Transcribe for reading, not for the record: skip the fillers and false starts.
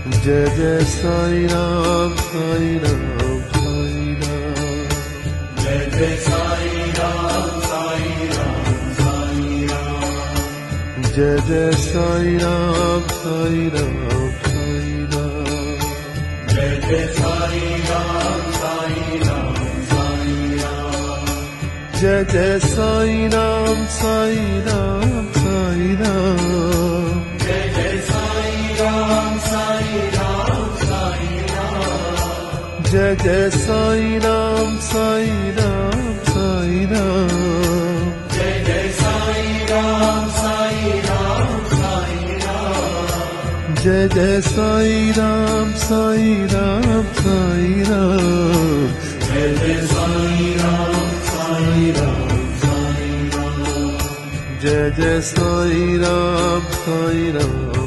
Jai Jai Sai Ram Sai Ram Sai Ram. Jai Jai Sai Ram Sai Ram Sai Ram. Jai Jai Sai Ram Sai Ram Sai Ram. Jai Jai Sai Ram Sai Ram Sai Ram. Jai Jai Sai Ram Sai Ram Sai Ram. Jai Jai Sai Ram Sai Ram Sai Ram. Jai Jai Sai Ram Sai Ram Sai Ram. Jai Jai Sai Ram Sai Ram Sai Ram. Jai Jai Sai Ram Sai Ram Sai Ram. Jai Jai Sai Ram Sai Ram Sai Ram. Jai Jai Sai Ram Sai Ram